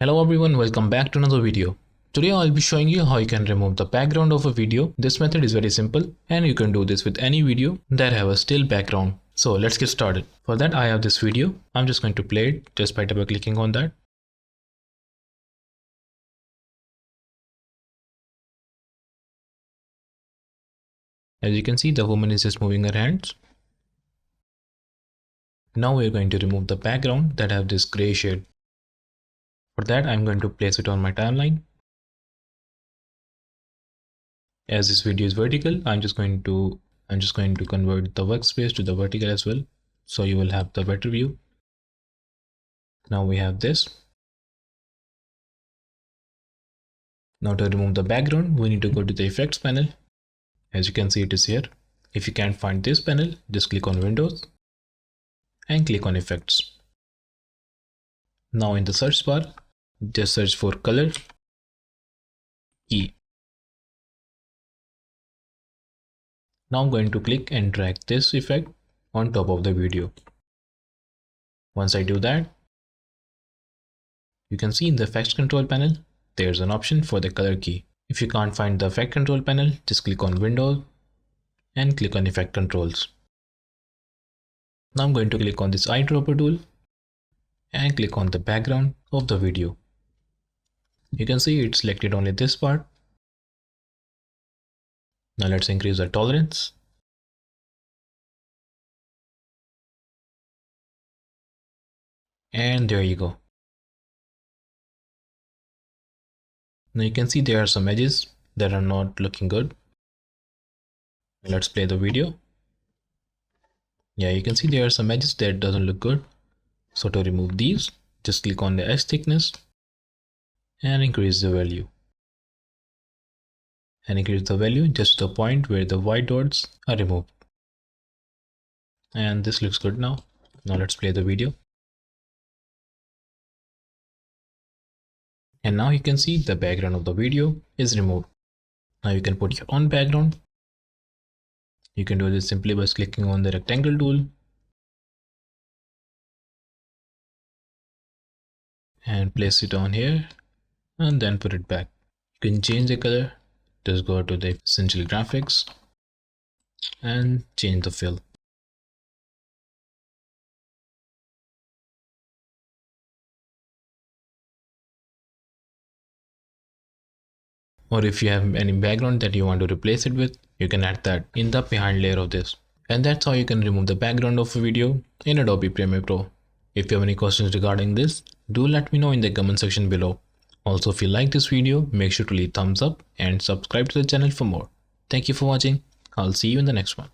Hello everyone, welcome back to another video. Today I'll be showing you how you can remove the background of a video. This method is very simple and you can do this with any video that have a still background. So let's get started. For that I have this video. I'm just going to play it just by double clicking on that. As you can see, the woman is just moving her hands. Now we're going to remove the background that have this gray shade. For that I'm going to place it on my timeline. As this video is vertical, I'm just going to convert the workspace to the vertical as well, so you will have the better view. Now we have this. Now to remove the background, we need to go to the effects panel. As you can see, it is here. If you can't find this panel, just click on Windows and click on Effects. Now in the search bar, just search for color key. Now I'm going to click and drag this effect on top of the video. Once I do that, you can see in the effects control panel, there's an option for the color key. If you can't find the effect control panel, just click on Windows and click on Effect Controls. Now I'm going to click on this eyedropper tool and click on the background of the video. You can see it selected only this part. Now let's increase the tolerance. And there you go. Now you can see there are some edges that are not looking good. Let's play the video. Yeah, you can see there are some edges that doesn't look good. So to remove these, just click on the edge thickness and increase the value. And increase the value just to the point where the white dots are removed. And this looks good now. Now let's play the video. And now you can see the background of the video is removed. Now you can put your own background. You can do this simply by clicking on the rectangle tool and place it on here and then put it back. You can change the color. Just go to the essential graphics and change the fill. Or if you have any background that you want to replace it with, you can add that in the behind layer of this. And that's how you can remove the background of a video in Adobe Premiere Pro. If you have any questions regarding this, do let me know in the comment section below. Also, if you like this video, make sure to leave thumbs up and subscribe to the channel for more. Thank you for watching. I'll see you in the next one.